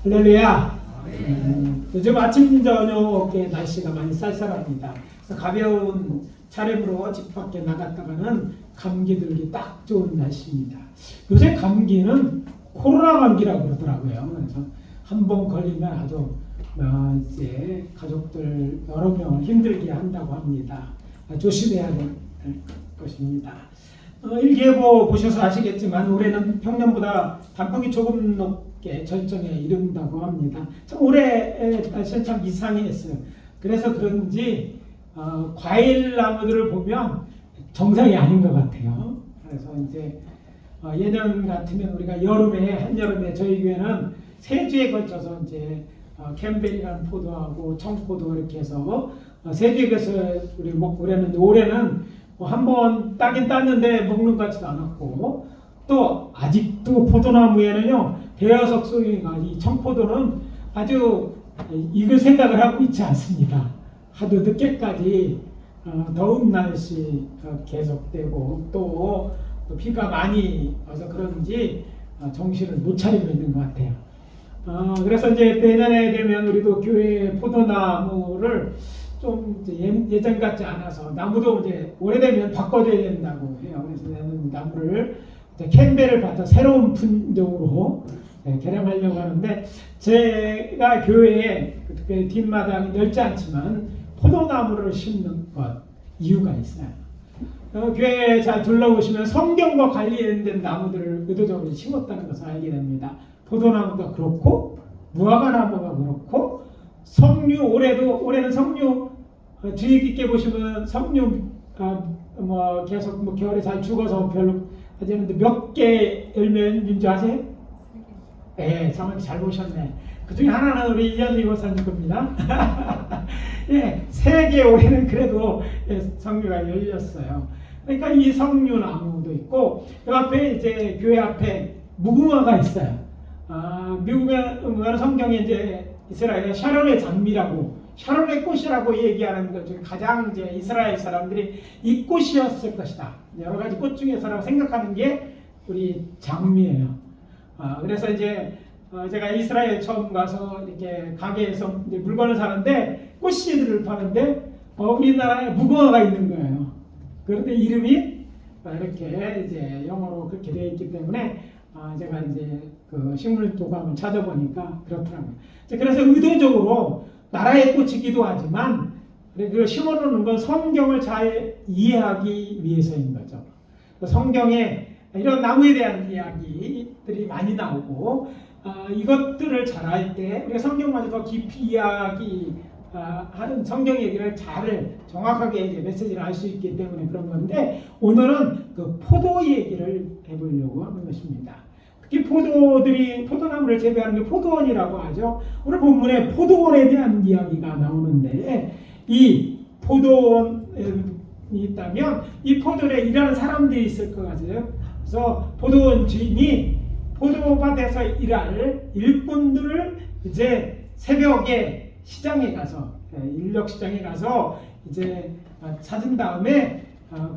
할렐루야. 요즘 아침 저녁 날씨가 많이 쌀쌀합니다. 그래서 가벼운 차림으로 집 밖에 나갔다가는 감기 들기 딱 좋은 날씨입니다. 요새 감기는 코로나 감기라고 그러더라고요. 그래서 한 번 걸리면 아주 이제 가족들 여러 명을 힘들게 한다고 합니다. 조심해야 될 것입니다. 일기예보 보셔서 아시겠지만 올해는 평년보다 단풍이 조금 높게 절정에 이른다고 합니다. 참 올해 날씨는 참 이상했어요. 그래서 그런지 과일 나무들을 보면 정상이 아닌 것 같아요. 그래서 이제 예년 같으면 우리가 한여름에 저희 교회는 세 주에 걸쳐서 이제 캠벨이라는 포도하고 청포도 이렇게 해서 세 주에 걸쳐서 우리 먹고 그랬는데 올해는 한 번 따긴 땄는데 먹는 것 같지도 않았고 또 아직도 포도나무에는요 대여섯 송이가 이 청포도는 아주 익을 생각을 하고 있지 않습니다. 하도 늦게까지 더운 날씨가 계속되고 또 비가 많이 와서 그런지 정신을 못 차리고 있는 것 같아요. 그래서 이제 내년에 되면 우리도 교회 포도나무를 좀 이제 예전 같지 않아서 나무도 이제 오래되면 바꿔줘야 된다고 해요. 그래서 나는 나무를 이제 캠벨을 받아 새로운 품종으로 개량하려고 하는데 제가 교회에 특별히 뒷마당이 넓지 않지만 포도나무를 심는 것 이유가 있어요. 교회에 잘 둘러보시면 성경과 관련된 나무들을 의도적으로 심었다는 것을 알게 됩니다. 포도나무가 그렇고 무화과나무가 그렇고 석류 올해는 석류 주의 깊게 보시면 석류 계속 겨울에 잘 죽어서 별로 하지 않는데 몇 개 열매인 줄 아세요? 네, 정확히 잘 보셨네. 그 중에 하나는 우리 이현희 목사님 겁니다. 예, 3개 올해는 그래도 석류가 열렸어요. 그러니까 이 석류나무도 있고 그 앞에 이제 교회 앞에 무궁화가 있어요. 무궁화는 성경에 이제 이스라엘의 샤론의 장미라고 샤론의 꽃이라고 얘기하는 것 중에 가장 이제 이스라엘 사람들이 이 꽃이었을 것이다. 여러 가지 꽃 중에서라고 생각하는 게 우리 장미예요. 그래서 이제 제가 이스라엘 처음 가서 이렇게 가게에서 이제 물건을 사는데 꽃씨들을 파는데 우리나라에 무궁화가 있는 거예요. 그런데 이름이 이렇게 이제 영어로 그렇게 되어 있기 때문에 제가 이제 그 식물 도감을 찾아보니까 그렇더라고요. 그래서 의도적으로 나라의 꽃이기도 하지만 그 심어놓는 건 성경을 잘 이해하기 위해서인 거죠. 성경에 이런 나무에 대한 이야기들이 많이 나오고 이것들을 잘 알 때 우리가 성경마저 더 깊이 이야기하는 성경 얘기를 잘 정확하게 이제 메시지를 알 수 있기 때문에 그런 건데 오늘은 그 포도 얘기를 해보려고 하는 것입니다. 특히 포도나무를 재배하는 게 포도원이라고 하죠. 오늘 본문에 포도원에 대한 이야기가 나오는데 이 포도원이 있다면 이 포도원에 일하는 사람들이 있을 것 같아요. 그래서 포도원 주인이 포도밭에서 일할 일꾼들을 이제 새벽에 시장에 가서 인력 시장에 가서 이제 찾은 다음에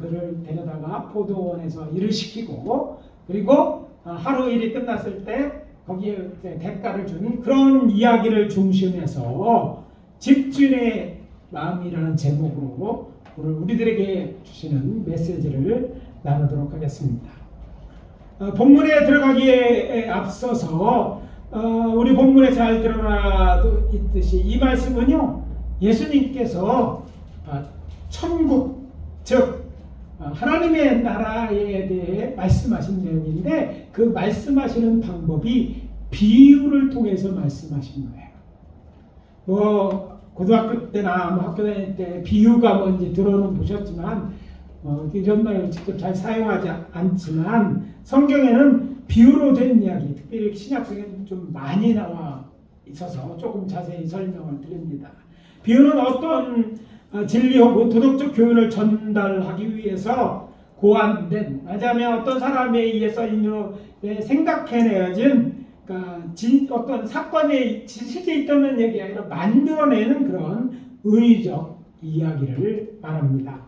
그를 데려다가 포도원에서 일을 시키고 그리고 하루 일이 끝났을 때 거기에 대가를 주는 그런 이야기를 중심해서 집주인의 마음이라는 제목으로 오늘 우리들에게 주시는 메시지를 나누도록 하겠습니다. 본문에 들어가기에 앞서서 우리 본문에 잘 드러나 있듯이 이 말씀은요 예수님께서 천국 즉 하나님의 나라에 대해 말씀하신 내용인데 그 말씀하시는 방법이 비유를 통해서 말씀하신 거예요. 고등학교 때나 학교 다닐 때 비유가 뭔지 들어는 보셨지만 이런 말을 직접 잘 사용하지 않지만 성경에는 비유로 된 이야기, 특별히 신약성에는 좀 많이 나와 있어서 조금 자세히 설명을 드립니다. 비유는 어떤 진리 혹은 도덕적 교훈을 전달하기 위해서 고안된, 말하자면 어떤 사람에 의해서 생각해내어진 어떤 사건에 실제 있다는 얘기가 아니라 만들어내는 그런 의적 이야기를 말합니다.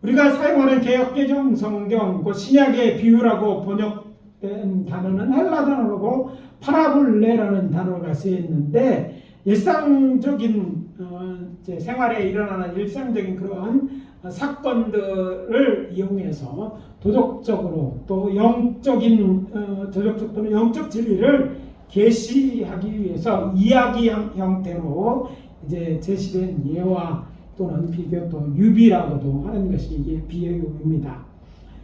우리가 사용하는 개역개정 성경, 그 신약의 비유라고 번역된 된 단어는 헬라 단어고 파라볼레라는 단어가 쓰였는데 일상적인 이제 생활에 일어나는 일상적인 그런 사건들을 이용해서 도덕적으로 또 영적인 도덕적 또는 영적 진리를 계시하기 위해서 이야기 형태로 이제 제시된 예화 또는 비교 또 유비라고도 하는 것이 이게 비유입니다.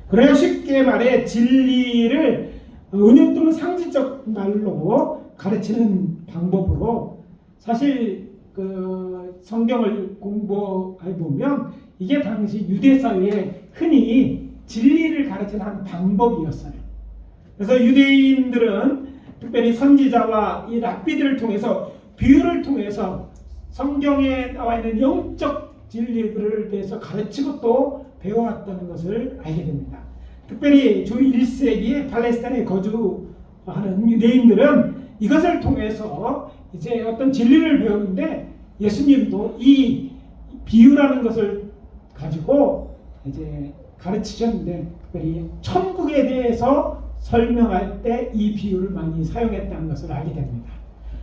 그래야 쉽게 말해 진리를 은유 또는 상징적 말로 가르치는 방법으로 사실 그 성경을 공부해 보면 이게 당시 유대 사회에 흔히 진리를 가르치는 한 방법이었어요. 그래서 유대인들은 특별히 선지자와 이 랍비들을 통해서 비유를 통해서 성경에 나와 있는 영적 진리들을 대해서 가르치고 또 배워왔다는 것을 알게 됩니다. 특별히 주 1세기에 팔레스타인에 거주하는 유대인들은 이것을 통해서 이제 어떤 진리를 배우는데 예수님도 이 비유라는 것을 가지고 이제 가르치셨는데 특별히 천국에 대해서 설명할 때 이 비유를 많이 사용했다는 것을 알게 됩니다.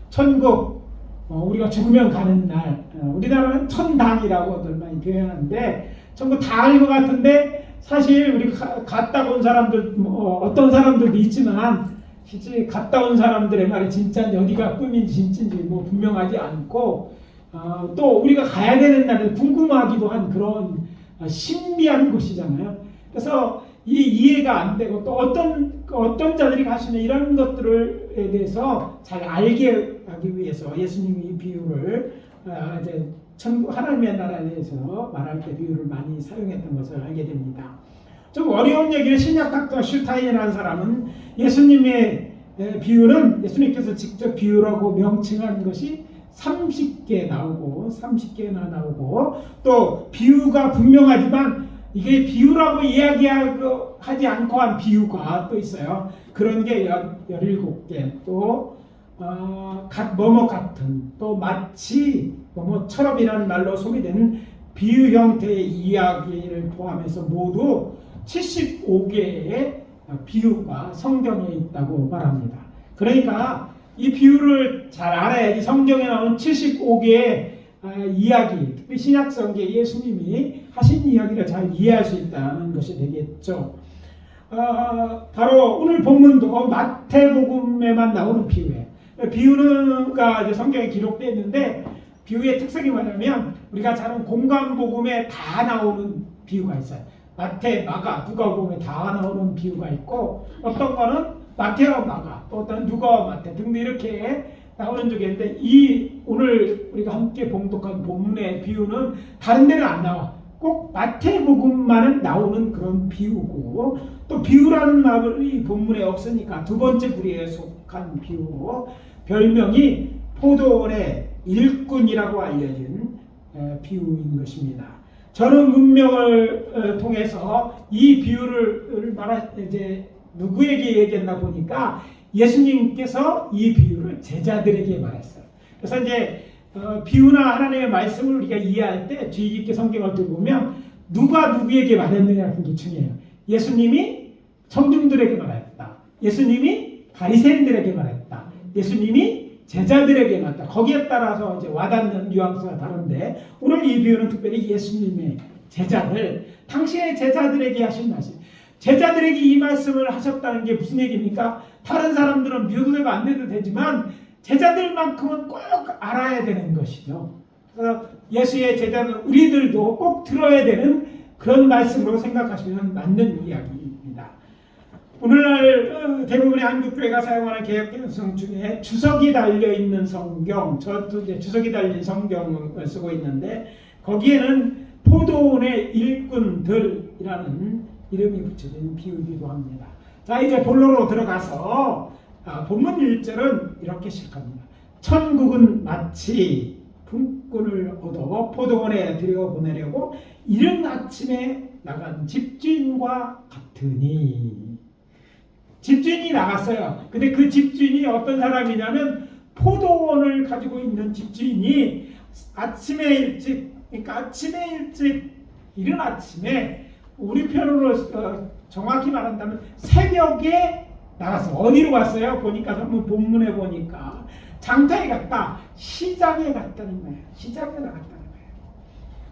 천국, 우리가 죽으면 가는 날, 우리나라는 천당이라고들 많이 표현하는데 천국 다 알 것 같은데 사실 우리 갔다 온 사람들 어떤 사람들도 있지만 실제 갔다 온 사람들의 말이 진짜 어디가 꿈인지 진짜인지 분명하지 않고 또 우리가 가야 되는 날을 궁금하기도 한 그런 신비한 곳이잖아요. 그래서 이 이해가 안 되고 또 어떤 자들이 가시는 이런 것들에 대해서 잘 알게 하기 위해서 예수님이 이 비유를 이제 천국 하나님의 나라에 대해서 말할 때 비유를 많이 사용했던 것을 알게 됩니다. 좀 어려운 얘기를 신약학자 슈타인이라는 사람은 예수님의 비유는 예수님께서 직접 비유라고 명칭한 것이 30개 나오고 또 비유가 분명하지만 이게 비유라고 이야기하지 않고 한 비유가 또 있어요. 그런 게 17개 또 뭐뭐 같은 또 마치 뭐뭐처럼이라는 말로 소개된 비유 형태의 이야기를 포함해서 모두 75개의 비유가 성경에 있다고 말합니다. 그러니까 이 비유를 잘 알아야지 성경에 나오는 75개의 이야기, 특히 신약성경에 예수님이 하신 이야기를 잘 이해할 수 있다는 것이 되겠죠. 바로 오늘 본문도 마태복음에만 나오는 비유예요. 비유가 이제 성경에 기록되어 있는데 비유의 특성이 뭐냐면 우리가 잘 아는 공관복음에 다 나오는 비유가 있어요. 마태, 마가, 누가복음에 다 나오는 비유가 있고 어떤 거는 마태와 마가, 또 어떤 누가와 마태 등등 이렇게 나오는 적이 있는데 이 오늘 우리가 함께 봉독한 본문의 비유는 다른 데는 안 나와. 꼭 마태복음만은 나오는 그런 비유고 또 비유라는 말이 본문에 없으니까 두 번째 부류에 속한 비유고 별명이 포도원의 일꾼이라고 알려진 비유인 것입니다. 저는 문명을 통해서 이 비유를 이제 누구에게 얘기했나 보니까 예수님께서 이 비유를 제자들에게 말했어요. 그래서 이제 비유나 하나님의 말씀을 우리가 이해할 때 주의 깊게 성경을 들어보면 누가 누구에게 말했느냐는 게 중요해요. 예수님이 청중들에게 말했다. 예수님이 바리새인들에게 말했다. 예수님이 제자들에게 말했다. 거기에 따라서 이제 와닿는 뉘앙스가 다른데 오늘 이 비유는 특별히 예수님의 제자들, 당시의 제자들에게 하신 말씀. 제자들에게 이 말씀을 하셨다는 게 무슨 얘기입니까? 다른 사람들은 믿어도 안 돼도 되지만 제자들만큼은 꼭 알아야 되는 것이죠. 그래서 예수의 제자는 우리들도 꼭 들어야 되는 그런 말씀으로 생각하시면 맞는 이야기입니다. 오늘날 대부분의 한국교회가 사용하는 개역개혁성 중에 주석이 달려있는 성경, 저도 이제 주석이 달린 성경을 쓰고 있는데 거기에는 포도원의 일꾼들이라는 이름이 붙여진 비유이기도 합니다. 자, 이제 본론으로 들어가서 본문 1절은 이렇게 시작합니다. 천국은 마치 품꾼을 얻어 포도원에 들여보내려고 이른 아침에 나간 집주인과 같으니. 집주인이 나갔어요. 근데 그 집주인이 어떤 사람이냐면 포도원을 가지고 있는 집주인이 아침에 일찍, 그러니까 아침에 일찍 이른 아침에 우리 편으로 정확히 말한다면 새벽에 나갔어. 어디로 갔어요? 보니까 한번 본문에 보니까 장터에 갔다. 시장에 갔다는 거예요. 시장에 나갔다는 거예요.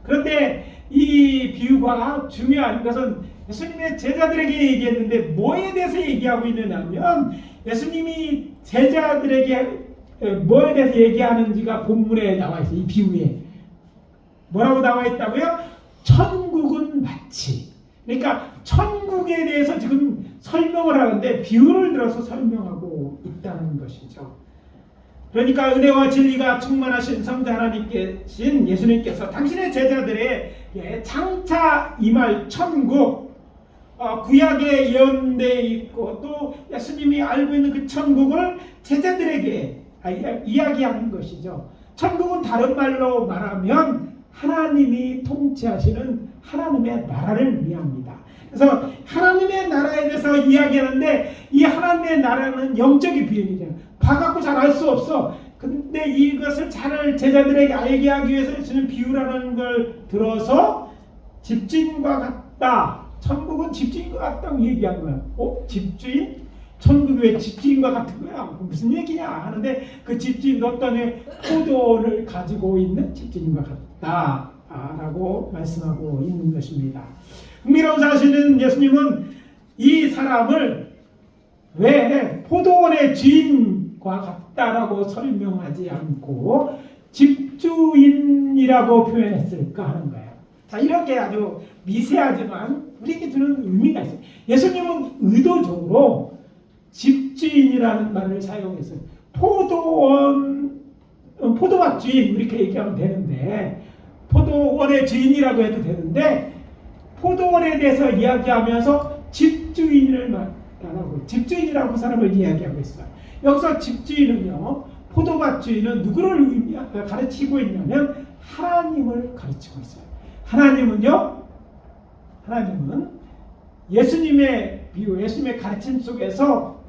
그런데 이 비유가 중요한 것은 예수님의 제자들에게 얘기했는데 뭐에 대해서 얘기하고 있느냐면 예수님이 제자들에게 뭐에 대해서 얘기하는지가 본문에 나와 있어요. 이 비유에 뭐라고 나와 있다고요? 천국은 마치, 그러니까 천국에 대해서 지금 설명을 하는데 비유를 들어서 설명하고 있다는 것이죠. 그러니까 은혜와 진리가 충만하신 성자 하나님께신 예수님께서 당신의 제자들에게 장차 임할 천국, 구약에 예언되어 있고 또 예수님이 알고 있는 그 천국을 제자들에게 이야기하는 것이죠. 천국은 다른 말로 말하면 하나님이 통치하시는 하나님의 나라를 의미합니다. 그래서 하나님의 나라에 대해서 이야기하는데 이 하나님의 나라는 영적인 비유이잖아요. 봐갖고 잘 알 수 없어. 근데 이것을 잘 제자들에게 알게 하기 위해서 주는 비유라는 걸 들어서 집주인과 같다. 천국은 집주인과 같다고 얘기한 거야. 집주인? 천국이 왜 집주인과 같은 거야? 무슨 얘기냐 하는데 그 집주인도 어떤 포도원을 가지고 있는 집주인과 같다 라고 말씀하고 있는 것입니다. 흥미로운 사실은 예수님은 이 사람을 왜 포도원의 주인과 같다라고 설명하지 않고 집주인이라고 표현했을까 하는 거예요. 자, 이렇게 아주 미세하지만 우리에게 주는 의미가 있어요. 예수님은 의도적으로 집주인이라는 말을 사용했어요. 포도밭 주인 이렇게 얘기하면 되는데 포도원의 주인이라고 해도 되는데 포도원에 대해서 이야기하면서 집주인을 말하고 집주인이라고 그 사람을 이야기하고 있어요. 여기서 집주인은요, 포도밭 주인은 누구를 가르치고 있냐면 하나님을 가르치고 있어요. 하나님은 예수님의 비유, 예수님의 가르침 속에서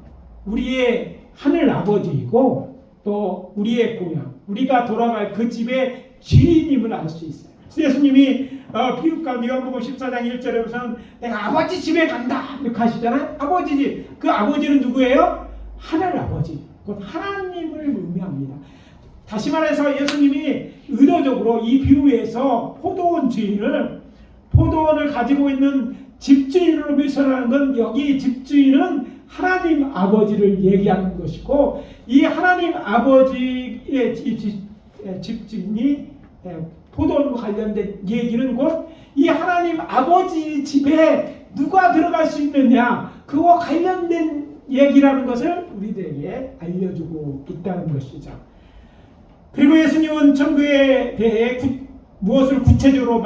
우리의 하늘 아버지이고 또 우리의 고향, 우리가 돌아갈 그 집의 주인임을 알 수 있어요. 그래서 예수님이 비유가 요한복음 14장 1절에 보면 내가 아버지 집에 간다 이렇게 하시잖아요. 아버지 집, 그 아버지는 누구예요? 하늘 아버지, 곧 하나님을 의미합니다. 다시 말해서 예수님이 의도적으로 이 비유에서 포도원 주인을 포도원을 가지고 있는 집주인으로 묘사하는 건 여기 집주인은 하나님 아버지를 얘기하는 것이고 이 하나님 아버지의 집주인이 포도원과 관련된 얘기는 곧 이 하나님 아버지 집에 누가 들어갈 수 있느냐 그와 관련된 얘기라는 것을 우리들에게 알려주고 있다는 것이죠. 그리고 예수님은 천국에 대해 무엇을 구체적으로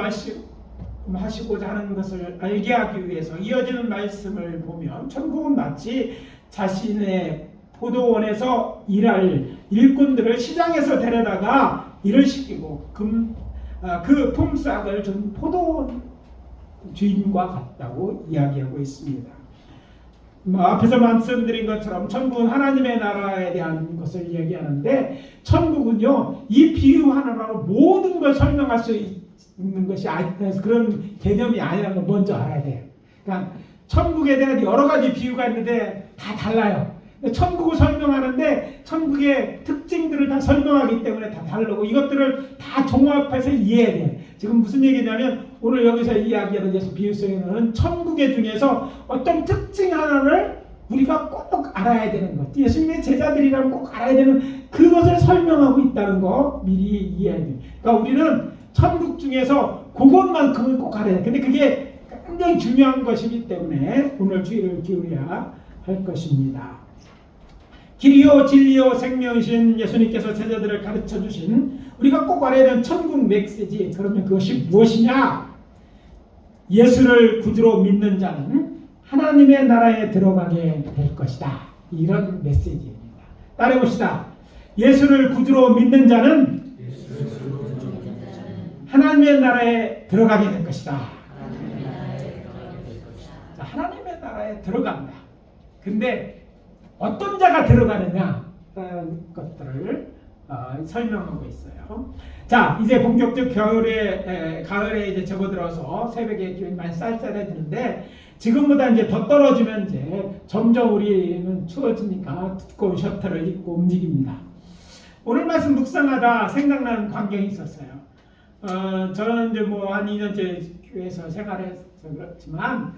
하시고자 하는 것을 알게 하기 위해서 이어지는 말씀을 보면 천국은 마치 자신의 포도원에서 일할 일꾼들을 시장에서 데려다가 일을 시키고 그 품삯을 준 포도원 주인과 같다고 이야기하고 있습니다. 앞에서 말씀드린 것처럼 천국은 하나님의 나라에 대한 것을 얘기하는데 천국은요 이 비유 하나로 모든 걸 설명할 수 있는 것이 그런 개념이 아니라는 걸 먼저 알아야 돼요. 그러니까 천국에 대한 여러 가지 비유가 있는데 다 달라요. 천국을 설명하는데 천국의 특징들을 다 설명하기 때문에 다 다르고 이것들을 다 종합해서 이해해야 돼요. 지금 무슨 얘기냐면 오늘 여기서 이야기하는 예수 비유 속에는 천국의 중에서 어떤 특징 하나를 우리가 꼭 알아야 되는 것, 예수님의 제자들이라면 꼭 알아야 되는 그것을 설명하고 있다는 거 미리 이해해야 돼요. 그러니까 우리는 천국 중에서 그것만큼은 꼭 알아야 돼요. 근데 그게 굉장히 중요한 것이기 때문에 오늘 주의를 기울여야 할 것입니다. 길이요 진리요 생명이신 예수님께서 제자들을 가르쳐 주신 우리가 꼭 알아야 되는 천국 메시지, 그러면 그것이 무엇이냐? 예수를 구주로 믿는 자는 하나님의 나라에 들어가게 될 것이다. 이런 메시지입니다. 따라해봅시다. 예수를 구주로 믿는 자는 하나님의 나라에 들어가게 될 것이다. 자, 하나님의 나라에 들어간다. 근데 어떤 자가 들어가느냐 것들을 설명하고 있어요. 자, 이제 본격적 가을에 이제 접어들어서 새벽에 기온이 많이 쌀쌀해지는데 지금보다 이제 더 떨어지면 이제 점점 우리는 추워지니까 두꺼운 셔터를 입고 움직입니다. 오늘 말씀 묵상하다 생각나는 광경이 있었어요. 저는 이제 뭐 한 2년째 교회에서 생활해서 그렇지만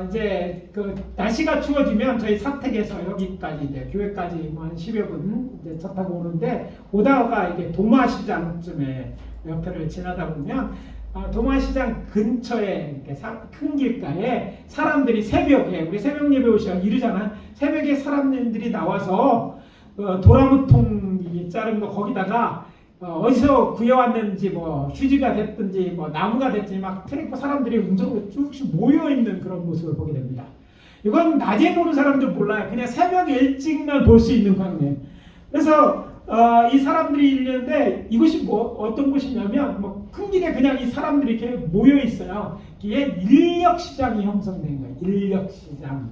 이제 그 날씨가 추워지면 저희 사택에서 여기까지 이제 교회까지 뭐 한 10여 분 이제 차 타고 오는데 오다가 이게 도마시장쯤에 옆에를 지나다 보면 도마시장 근처에 이렇게 큰 길가에 사람들이 새벽에 우리 새벽 예배 오시면 이르잖아요. 새벽에 사람들이 나와서 도라무통 자른 거 거기다가 어디서 구해왔는지 뭐 휴지가 됐든지 뭐 나무가 됐든지 막 트랙터 사람들이 운전으로 쭉쭉 모여 있는 그런 모습을 보게 됩니다. 이건 낮에 보는 사람들 몰라요. 그냥 새벽 일찍만 볼 수 있는 광경. 그래서 이 사람들이 있는데 이곳이 뭐 어떤 곳이냐면 뭐 큰 길에 그냥 이 사람들이 이렇게 모여 있어요. 이게 인력 시장이 형성된 거예요. 인력 시장.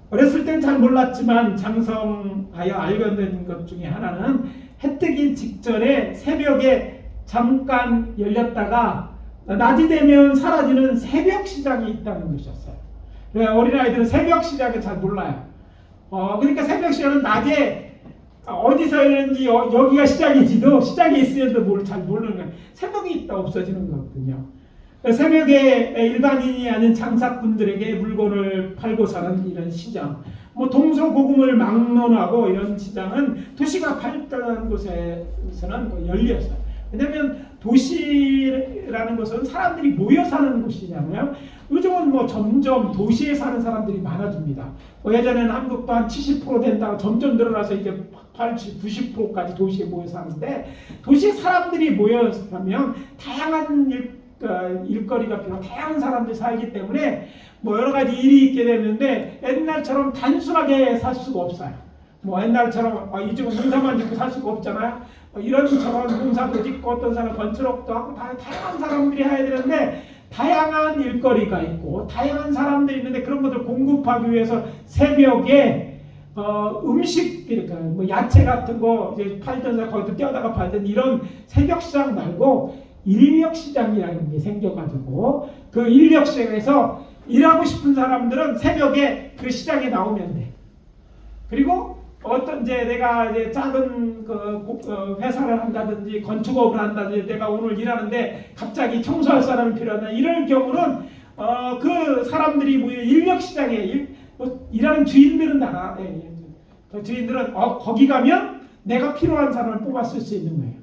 어렸을 땐 잘 몰랐지만 장성하여 알게 된 것 중에 하나는 해 뜨기 직전에 새벽에 잠깐 열렸다가 낮이 되면 사라지는 새벽 시장이 있다는 것이었어요. 어린아이들은 새벽 시장을 잘 몰라요. 그러니까 새벽 시장은 낮에 어디서 있는지 여기가 시장인지도 시장에 있으면도 잘 모르는 거예요. 새벽이 있다 없어지는 거거든요. 새벽에 일반인이 아닌 장사꾼들에게 물건을 팔고 사는 이런 시장, 뭐 동서고금을 막론하고 이런 시장은 도시가 발달한 곳에서는 뭐 열렸어요. 왜냐하면 도시라는 것은 사람들이 모여 사는 곳이잖아요. 요즘은 뭐 점점 도시에 사는 사람들이 많아집니다. 뭐 예전에는 한국도 한 70% 된다고 점점 늘어나서 이제 80, 90%까지 도시에 모여 사는데 도시에 사람들이 모여 사면 다양한 일거리가 필요한 다양한 사람들이 살기 때문에 뭐 여러 가지 일이 있게 되는데 옛날처럼 단순하게 살 수가 없어요. 뭐 옛날처럼 이쪽은 농사만 짓고 살 수가 없잖아요. 이런 저런 농사도 짓고 어떤 사람은 건축업도 하고 다양한 사람들이 해야 되는데 다양한 일거리가 있고 다양한 사람들이 있는데 그런 것들 공급하기 위해서 새벽에 음식 그러니까 뭐 야채 같은 거 이제 팔던 사람 거기서 떼어다가 팔던 이런 새벽 시장 말고 인력 시장이라는 게 생겨가지고 그 인력 시장에서 일하고 싶은 사람들은 새벽에 그 시장에 나오면 돼. 그리고 어떤 이제 내가 이제 작은 회사를 한다든지 건축업을 한다든지 내가 오늘 일하는데 갑자기 청소할 사람이 필요하다 이럴 경우는 그 사람들이 모여 인력 시장에 일하는 주인들은 다 주인들은 거기 가면 내가 필요한 사람을 뽑아 쓸 수 있는 거예요.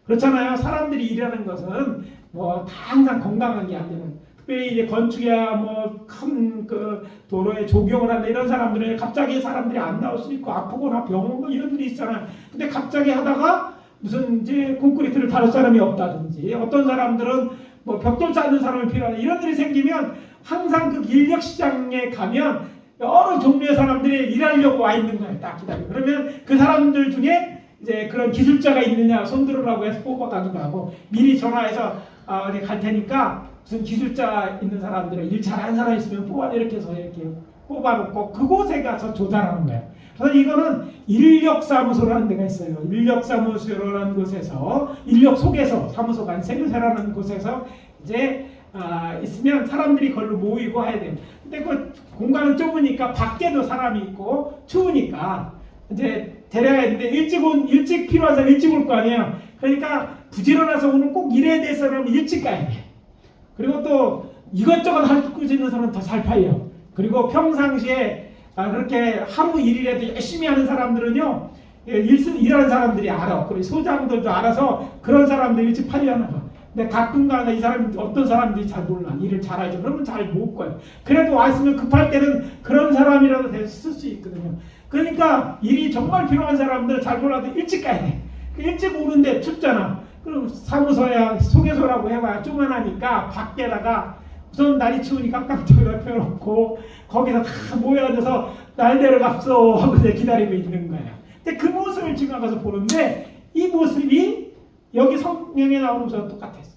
그렇잖아요. 사람들이 일하는 것은 뭐 다 항상 건강한 게 아니라 특별히 이제 건축이야 뭐 큰 그 도로에 조경을 한다 이런 사람들은 갑자기 사람들이 안 나올 수 있고 아프거나 병원 이런 일이 있잖아요. 근데 갑자기 하다가 무슨 이제 콘크리트를 다룰 사람이 없다든지 어떤 사람들은 뭐 벽돌 쌓는 사람이 필요하다 이런 일이 생기면 항상 그 인력 시장에 가면 여러 종류의 사람들이 일하려고 와 있는 거예요. 딱 기다리고 그러면 그 사람들 중에 이제 그런 기술자가 있느냐 손들으라고 해서 뽑아가기도 하고 미리 전화해서 어디 갈 테니까 무슨 기술자 있는 사람들은 일 잘하는 사람 있으면 이렇게 해서 이렇게 뽑아놓고 그곳에 가서 조달하는 거예요. 그래서 이거는 인력사무소라는 데가 있어요. 인력사무소라는 곳에서 인력 속에서 사무소가 아닌 세무서라는 곳에서 이제 있으면 사람들이 걸로 모이고 해야 돼요. 근데 그 공간은 좁으니까 밖에도 사람이 있고 추우니까 이제 데려야 되는데 일찍 필요한 사람 일찍 올 거 아니에요. 그러니까 부지런해서 오늘 꼭 일해야 될 사람은 일찍 가야 돼. 그리고 또 이것저것 할 수 있는 사람은 더 잘 팔려. 그리고 평상시에 그렇게 하루 일이라도 열심히 하는 사람들은요 일하는 사람들이 알아. 그리고 소장들도 알아서 그런 사람들 일찍 팔려나 봐. 근데 가끔가다 이 사람이 어떤 사람들이 잘 몰라. 일을 잘 알죠. 그러면 잘 못 가요. 그래도 왔으면 급할 때는 그런 사람이라도 쓸 수 있거든요. 그러니까 일이 정말 필요한 사람들 잘 몰라도 일찍 가야 돼. 일찍 오는데 춥잖아. 그럼 사무소야 소개소라고 해봐야 조그만하니까 밖에다가 우선 날이 추우니까 깡통에다 펴놓고 거기서 다 모여앉아서 날 데려갑소 하고 기다리고 있는 거야. 근데 그 모습을 지나가서 보는데 이 모습이 여기 성경에 나오는 것과 똑같았어.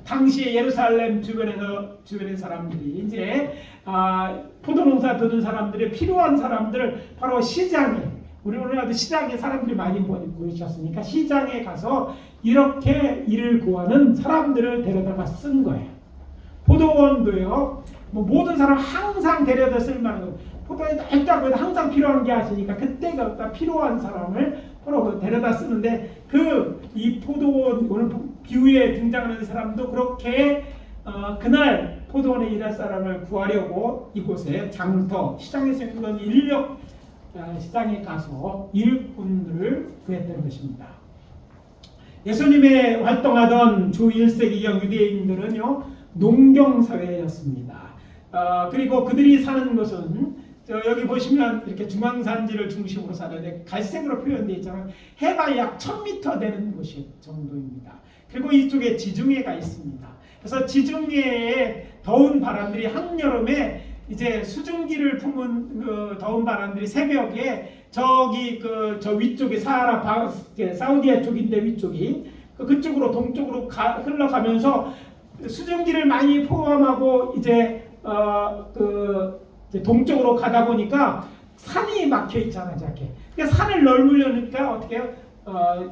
당시에 예루살렘 주변의 사람들이 이제 포도농사 두는 사람들이 필요한 사람들 바로 시장에 우리 오늘날도 시장에 사람들이 많이 모이셨으니까 시장에 가서 이렇게 일을 구하는 사람들을 데려다가 쓴 거예요. 포도원도요. 뭐 모든 사람 항상 데려다 쓸만한 거. 포도원이 넓다고 해도 항상 필요한 게 아시니까 그때가 필요한 사람을 바로 데려다 쓰는데 이 포도원 오늘 비유에 등장하는 사람도 그렇게 그날 포도원에 일할 사람을 구하려고 이곳에 장터 시장에서 있는 인력 시장에 가서 일꾼들을 구했던 것입니다. 예수님의 활동하던 주 1세기경 유대인들은요 농경사회였습니다. 그리고 그들이 사는 것은 여기 보시면 이렇게 중앙산지를 중심으로 살아야 갈색으로 표현되어 있잖아요. 해발 약 1000m 되는 곳이 정도입니다. 그리고 이쪽에 지중해가 있습니다. 그래서 지중해에 더운 바람들이 한여름에 이제 수증기를 품은 더운 바람들이 새벽에 저기 저 위쪽에 사우디아 쪽인데 위쪽이 그쪽으로 동쪽으로 흘러가면서 수증기를 많이 포함하고 이제 동쪽으로 가다 보니까 산이 막혀 있잖아요, 저렇게. 그러니까 산을 넓으려니까 어떻게 해요?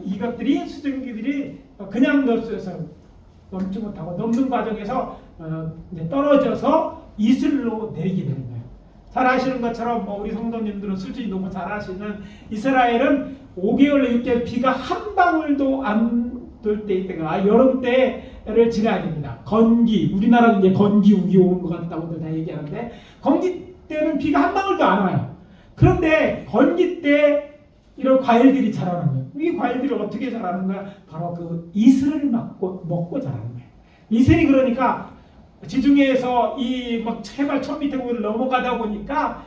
이것들이 수증기들이 그냥 넘지 못하고 넘는 과정에서 이제 떨어져서 이슬로 내리게 되는 거예요. 잘 아시는 것처럼 우리 성도님들은 수준이 너무 잘 아시는 이스라엘은 5개월, 6개월 비가 한 방울도 안 돌 때가 여름 때를 지나야 됩니다. 건기, 우리나라는 이제 건기 우기 오는 것 같다고들 다 얘기하는데 건기 때는 비가 한 방울도 안 와요. 그런데 건기 때 이런 과일들이 자라는 거예요. 이 과일들이 어떻게 자라는가? 바로 그 이슬을 먹고 자라는 거예요. 이슬이 그러니까 지중해에서 이 막 해발 1000m를 넘어가다 보니까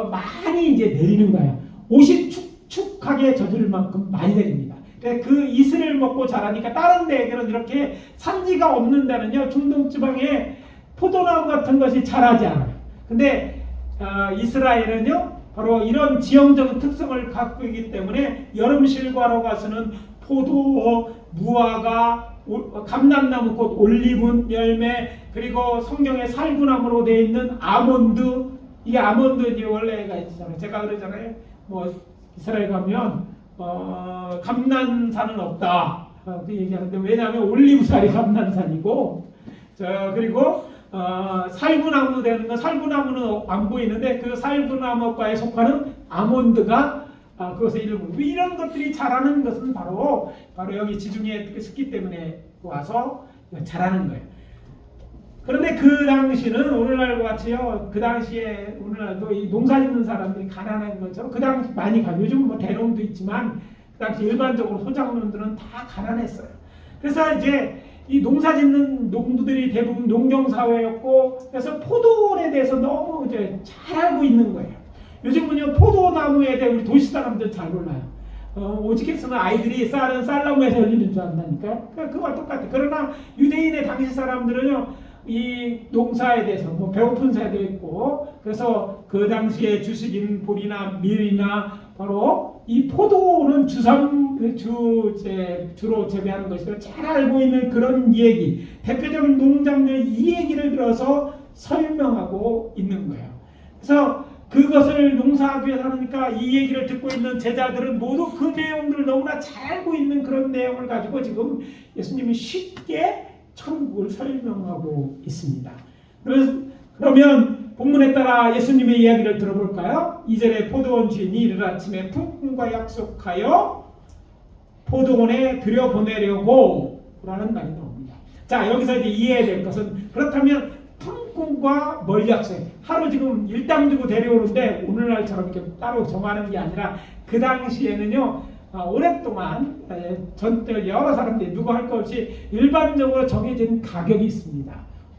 많이 이제 내리는 거예요. 옷이 축축하게 젖을 만큼 많이 내립니다. 그 이슬을 먹고 자라니까 다른 데에는 이렇게 산지가 없는 데는요 중동 지방에 포도나무 같은 것이 자라지 않아요. 근데 이스라엘은요 바로 이런 지형적인 특성을 갖고 있기 때문에 여름 실과로 가서는 포도, 무화과, 감람나무 꽃, 올리브 열매 그리고 성경에 살구나무로 되어 있는 아몬드 이게 아몬드 이제 원래가 있잖아요. 제가 그러잖아요. 뭐 이스라엘 가면 감난산은 없다. 그 얘기하는데 왜냐하면 올리브살이 감난산이고 그리고 살구나무 되는 건 살구나무는 안 보이는데 그 살구나무과에 속하는 아몬드가 그것의 일부. 이런 것들이 자라는 것은 바로 여기 지중해 습기 때문에 와서 자라는 거예요. 그런데 그 당시는 오늘날과 같이요. 그 당시에 오늘날도 이 농사 짓는 사람들이 가난한 것처럼 그 당시 많이 요즘 뭐 대농도 있지만 그 당시 일반적으로 소작농들은 다 가난했어요. 그래서 이제 이 농사 짓는 농부들이 대부분 농경 사회였고 그래서 포도원에 대해서 너무 이제 잘 알고 있는 거예요. 요즘은요 포도나무에 대해 우리 도시 사람들 잘 몰라요. 오직했으면 아이들이 쌀은 쌀나무에서 열리는 줄 안다니까요. 그거와 똑같아. 그러나 유대인의 당시 사람들은요 이 농사에 대해서 뭐 배고픈 새도 있고 그래서 그 당시에 주식인 보리나 밀이나 바로 이 포도는 주로 재배하는 것이라 잘 알고 있는 그런 얘기 대표적인 농장들 이 얘기를 들어서 설명하고 있는 거예요. 그래서 그것을 농사하기 위해서 하니까 이 얘기를 듣고 있는 제자들은 모두 그 내용들을 너무나 잘 알고 있는 그런 내용을 가지고 지금 예수님이 쉽게 천국을 설명하고 있습니다. 그러면 본문에 따라 예수님의 이야기를 들어볼까요? 2절에 포도원 주인이 이른 아침에 품꾼과 약속하여 포도원에 들여보내려고 라는 말이 나옵니다. 자 여기서 이제 이해해야 될 것은 그렇다면 품꾼과 뭘 약속해? 하루 지금 일당 주고 데려오는데 오늘날처럼 이렇게 따로 정하는 게 아니라 그 당시에는요 오랫동안 여러 사람들이 누구 할 것 없이 일반적으로 정해진 가격이 있습니다.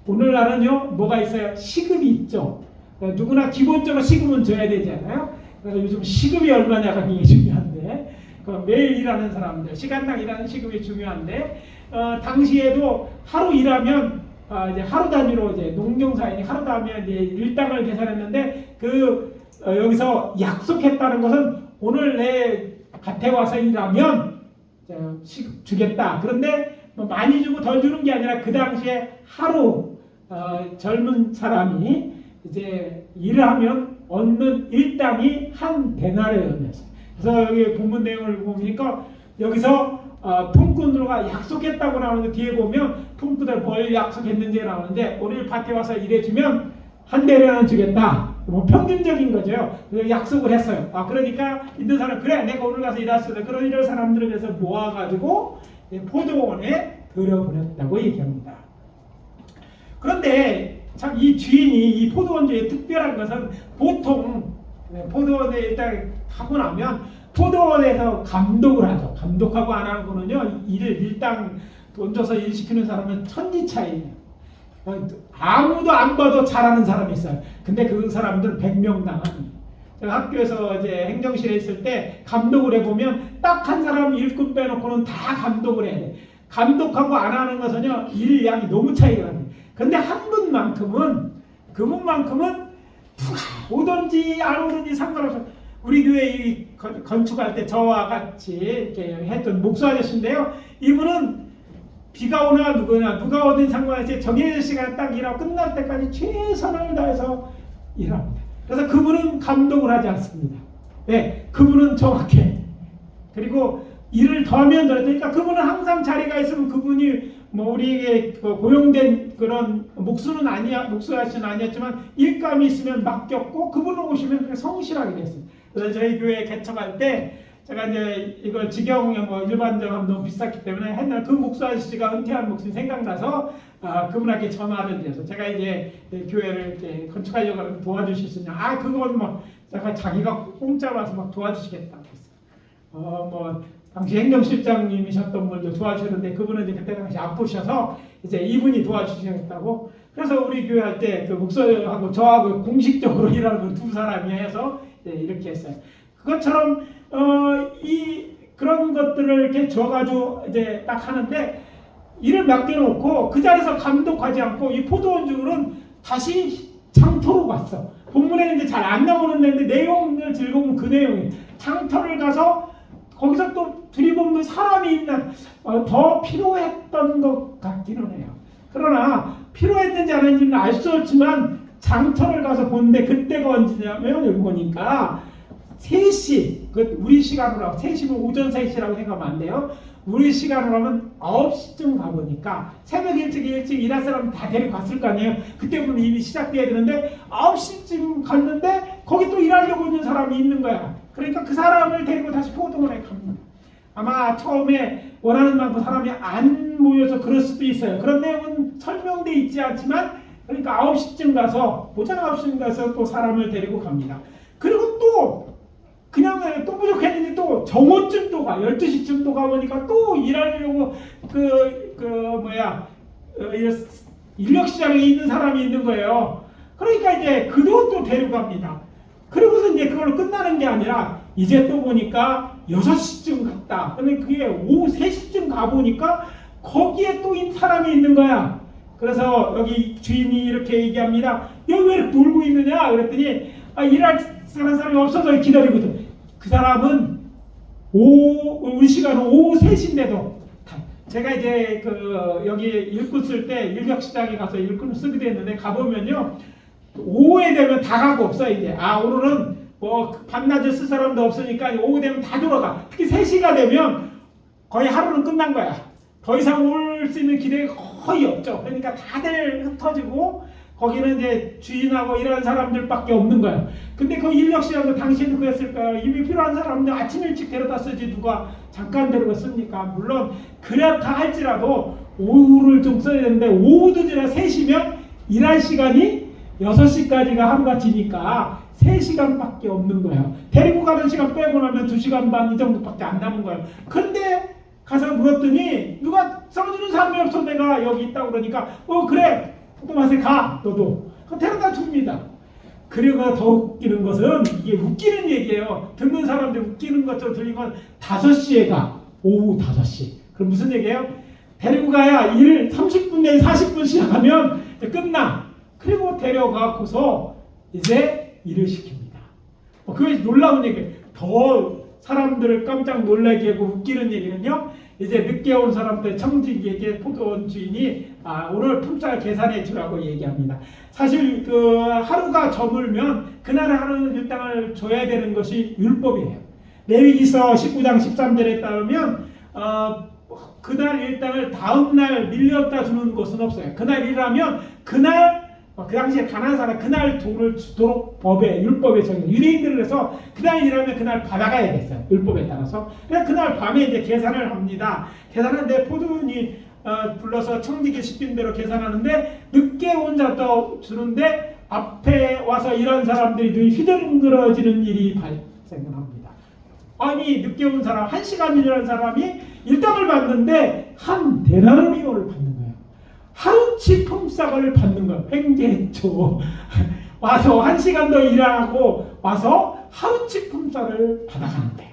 오늘날은요 뭐가 있어요? 시급이 있죠. 누구나 기본적으로 시급은 줘야 되잖아요. 그래서 요즘 시급이 얼마냐가 굉장히 중요한데 매일 일하는 사람들 시간당 일하는 시급이 중요한데 당시에도 하루 일하면 이제 하루 단위로 이제 농경사인이 하루 단위로 이제 일당을 계산했는데 여기서 약속했다는 것은 오늘 내 밭에 와서 일하면 시급 주겠다. 그런데 많이 주고 덜 주는 게 아니라 그 당시에 하루 젊은 사람이 이제 일을 하면 얻는 일당이 한 데나리온이었어요. 그래서 여기 본문 내용을 보니까 여기서 품꾼들과 약속했다고 나오는데 뒤에 보면 품꾼들 뭘 약속했는지 나오는데 오늘 밭에 와서 일해주면 한 대련은 주겠다. 뭐 평균적인 거죠. 약속을 했어요. 그러니까 있는 사람 그래 내가 오늘 가서 일할 수 있다. 그런 이런 사람들을 위해서 모아가지고 포도원에 들여보냈다고 얘기합니다. 그런데 참 이 주인이 이 포도원 주의 특별한 것은 보통 포도원에 일단 하고 나면 포도원에서 감독을 하죠. 감독하고 안 하는 거는요. 일당 돈 줘서 일 시키는 사람은 천지 차이예요. 아무도 안 봐도 잘하는 사람이 있어요. 근데 그 사람들 100명 당합니다. 제가 학교에서 이제 행정실에 있을 때 감독을 해보면 딱 한 사람 일꾼 빼놓고는 다 감독을 해야 돼. 감독하고 안 하는 것은요. 일 양이 너무 차이가 납니다. 근데 한 분만큼은 그분만큼은 오든지 안 오든지 상관없어요. 우리 교회 건축할 때 저와 같이 이렇게 했던 목수 아저씨인데요. 이분은 비가 오나 누가 오든 상관없이 정해진 시간에 딱 일하고 끝날 때까지 최선을 다해서 일합니다. 그래서 그분은 감독을 하지 않습니다. 네, 그분은 정확해. 그리고 일을 더하면 그러니까 그분은 항상 자리가 있으면 그분이 뭐 우리에게 고용된 그런 목수 아저씨는 아니었지만 일감이 있으면 맡겼고 그분을 오시면 그렇게 성실하게 됐습니다. 그래서 저희 교회 개척할 때 제가 이제 이걸 직영에 뭐 일반적으로 너무 비쌌기 때문에 옛날 그 목수 아저씨가 은퇴한 목수님 생각나서 그분에게 전화를 드려서 제가 이제 교회를 이렇게 건축하려고 하면 도와주실 수 있냐? 그건 뭐 자기가 공짜로 와서 막 도와주시겠다고 했어요. 뭐 당시 행정실장님이셨던 분도 도와주셨는데 그분은 이제 그때 당시 아프셔서 이제 이분이 도와주시겠다고. 그래서 우리 교회 할 때 그 목사하고 저하고 공식적으로 일하는 두 사람이 해서 이렇게 했어요. 그것처럼 그런 것들을 이렇게 줘가지고 이제 딱 하는데 일을 맡겨놓고 그 자리에서 감독하지 않고 이 포도원주는 다시 장터로 갔어. 본문에는 이제 잘 안 나오는 데인데 내용을 즐거우면 그 내용이 장터를 가서 거기서 또 들이보면 사람이 있는 더 필요했던 것 같기는 해요. 그러나 필요했는지 안 했는지는 알 수 없지만 장터를 가서 보는데 그때가 언제냐면 여기 보니까 3시, 우리 시간으로 하고 3시면 오전 3시라고 생각하면 안 돼요. 우리 시간으로 하면 9시쯤 가보니까 새벽 일찍 일할 사람 다 데리고 갔을 거 아니에요. 그때부터 이미 시작돼야 되는데 9시쯤 갔는데 거기 또 일하려고 있는 사람이 있는 거야. 그러니까 그 사람을 데리고 다시 포도원에 갑니다. 아마 처음에 원하는 만큼 사람이 안 모여서 그럴 수도 있어요. 그런 내용은 설명돼 있지 않지만 그러니까 9시쯤 가서 오전 9시쯤 가서 또 사람을 데리고 갑니다. 그리고 또 그냥 또 부족했는데 또 정오쯤 또 가 12시쯤 또 가보니까 또 일하려고 인력시장에 있는 사람이 있는 거예요. 그러니까 이제 그도 또 데려갑니다. 그러고서 이제 그걸로 끝나는 게 아니라 이제 또 보니까 6시쯤 갔다. 근데 그게 오후 3시쯤 가보니까 거기에 또 사람이 있는 거야. 그래서 여기 주인이 이렇게 얘기합니다. 여기 왜 이렇게 놀고 있느냐? 그랬더니 일할 사람이 없어서 기다리고 있어. 그 사람은 우리 시간은 오후 3시인데도 제가 이제 여기 일꾼 쓸 때 인력시장에 가서 일꾼을 쓰기도 했는데 가보면요. 오후에 되면 다 가고 없어 이제. 오늘은 뭐 밤낮에 쓸 사람도 없으니까 오후 되면 다 돌아가. 특히 3시가 되면 거의 하루는 끝난 거야. 더 이상 올 수 있는 기대가 거의 없죠. 그러니까 다들 흩어지고 거기는 이제 주인하고 일하는 사람들밖에 없는 거예요. 근데 그 인력시장도 당시에도 그랬을 거예요. 이미 필요한 사람들 아침 일찍 데려다 쓰지 누가 잠깐 데려갔습니까? 물론 그렇다 할지라도 오후를 좀 써야 되는데 오후도 지나 3시면 일할 시간이 6시까지가 하루가 지니까 3시간밖에 없는 거예요. 데리고 가는 시간 빼고 나면 2시간 반 이 정도밖에 안 남은 거예요. 근데 가서 물었더니 누가 써주는 사람이 없어. 내가 여기 있다고 그러니까 그래 포도맛에 가 너도 데려다 줍니다. 그리고 더 웃기는 것은 이게 웃기는 얘기예요. 듣는 사람들 웃기는 것처럼 들린 건 5시에 가. 오후 5시. 그럼 무슨 얘기예요? 데리고 가야 일 30분 내에 40분 시작하면 끝나. 그리고 데려가고서 이제 일을 시킵니다. 그게 놀라운 얘기예요. 더 사람들을 깜짝 놀라게 하고 웃기는 얘기는요. 이제 늦게 온 사람들 청직에게 포도원 주인이 오늘 품삯 계산해 주라고 얘기합니다. 사실 하루가 저물면 그날 하루 일당을 줘야 되는 것이 율법이에요. 레위기서 19장 13절에 따르면 그날 일당을 다음 날 밀렸다 주는 것은 없어요. 그날 일하면 그날 그 당시에 가난한 사람 그날 돈을 주도록 율법에 정해 유대인들을 해서 그날 일하면 그날 받아가야 됐어요. 율법에 따라서. 그래서 그날 밤에 이제 계산을 합니다. 계산하는데 포도원이 불러서 청지기 시킨 대로 계산하는데 늦게 온 자도 주는데 앞에 와서 일한 사람들이 눈이 휘둥그러지는 일이 발생을 합니다. 아니 늦게 온 사람 1시간 일하는 사람이 일당을 받는데 한 데나리온을 받는 거예요. 하루치 품삯을 받는 거예요. 횡재했죠. 와서 1시간 더 일하고 와서 하루치 품삯을 받아가는 거예요.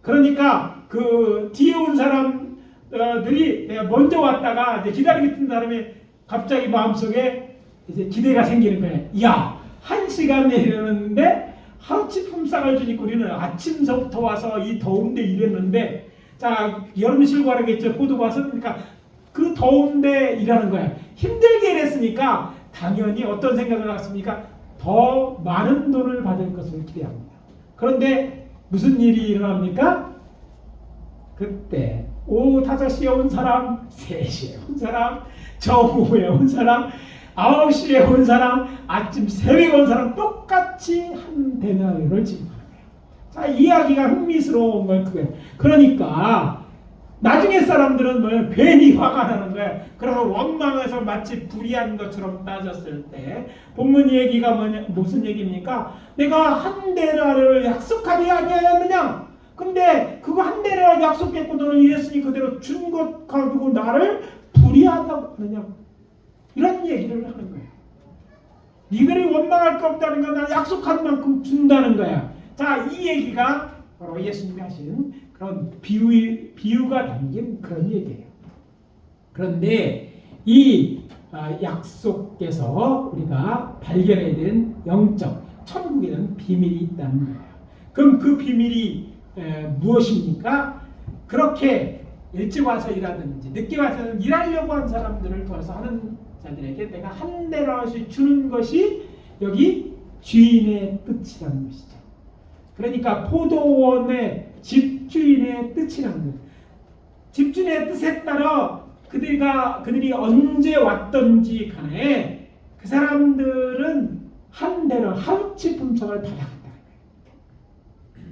그러니까 그 뒤에 온 사람들이 먼저 왔다가 이제 기다리고 있던 사람이 갑자기 마음속에 이제 기대가 생기는 거예요. 야, 1시간 일하는데 하루치 품삯을 주니까 우리는 아침서부터 와서 이 더운데 일했는데, 자 여름 쉬고 하겠죠. 포도 와서 그러니까 그 더운데 일하는 거야. 힘들게 일했으니까 당연히 어떤 생각을 하겠습니까? 더 많은 돈을 받을 것을 기대합니다. 그런데 무슨 일이 일어납니까? 그때 오후 5시에 온 사람, 3시에 온 사람, 정오에 온 사람, 9시에 온 사람, 아침 새벽에 온 사람 똑같이 한 데나리온을 지급하는 거예요. 자, 이야기가 흥미스러운 건 그거예요. 그러니까 나중에 사람들은 뭐예요? 괜히 화가 나는 거예요. 그래서 원망해서 마치 불의한 것처럼 따졌을 때 본문 얘기가 무슨 얘기입니까? 내가 한 데나리온을 약속하지 아니하였느냐? 근데 그거 한 데나리온 약속했고 너는 이랬으니 그대로 준 것 가지고 나를 불의하다고 하느냐? 이런 얘기를 하는 거예요. 니들이 원망할 거 없다는 건 난 약속한 만큼 준다는 거야. 자, 이 얘기가 바로 예수님이 하신 그런 비유가 담긴 그런 얘기예요. 그런데 이 약속에서 우리가 발견해야 되는 영적 천국에는 비밀이 있다는 거예요. 그럼 그 비밀이 무엇입니까? 그렇게 일찍 와서 일하든지 늦게 와서 일하려고 한 사람들을 도와서 하는 자들에게 내가 한 데나리온씩 주는 것이 여기 주인의 뜻이라는 것이죠. 그러니까 포도원의 집주인의 뜻이라는 거예요. 집주인의 뜻에 따라 그들이 언제 왔던지 간에 그 사람들은 한 데나리온 하루치 품삯을 받아간다는 거예요.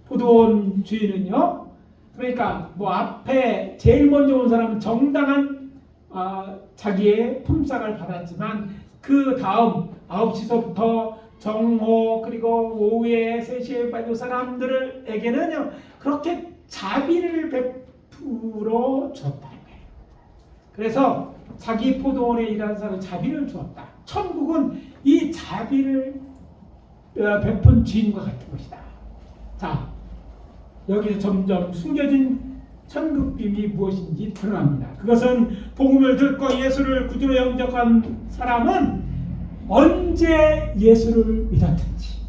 포도원 주인은요. 그러니까 뭐 앞에 제일 먼저 온 사람은 정당한 자기의 품삯을 받았지만 그 다음 9시서부터 정오 그리고 오후에 3시에 빠진 사람들에게는요 그렇게 자비를 베풀어 줬다는 거예요. 그래서 자기 포도원에 일하는 사람은 자비를 주었다. 천국은 이 자비를 베푼 주인과 같은 것이다. 자, 여기서 점점 숨겨진 천국 비밀이 무엇인지 드러납니다. 그것은 복음을 듣고 예수를 구주로 영접한 사람은 언제 예수를 믿었든지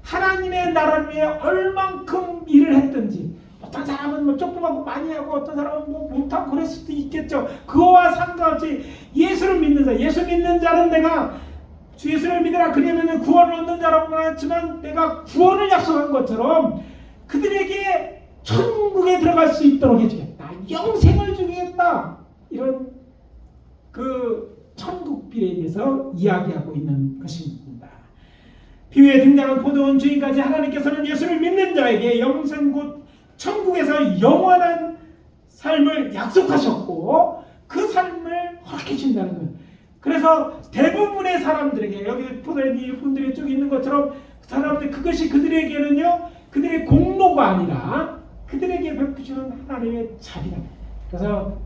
하나님의 나라를 위해 얼만큼 일을 했든지 어떤 사람은 뭐 조그맣고 많이 하고 어떤 사람은 뭐 못하고 그럴 수도 있겠죠. 그거와 상관없이 예수를 믿는 자, 예수 믿는 자는 내가 주 예수를 믿으라 그러면 구원을 얻는 자라고 말했지만 내가 구원을 약속한 것처럼 그들에게 천국에 들어갈 수 있도록 해주겠다. 영생을 주겠다. 이런 그 천국 비례에 대해서 이야기하고 있는 것입니다. 비유에 등장한 포도원 주인까지 하나님께서는 예수를 믿는 자에게 영생 곧 천국에서 영원한 삶을 약속하셨고 그 삶을 허락해 준다는 거예요. 그래서 대부분의 사람들에게 여기 포도원 분들이 쭉 있는 것처럼 사람들 그것이 그들에게는요 그들의 공로가 아니라 그들에게 베푸시는 하나님의 자비다. 그래서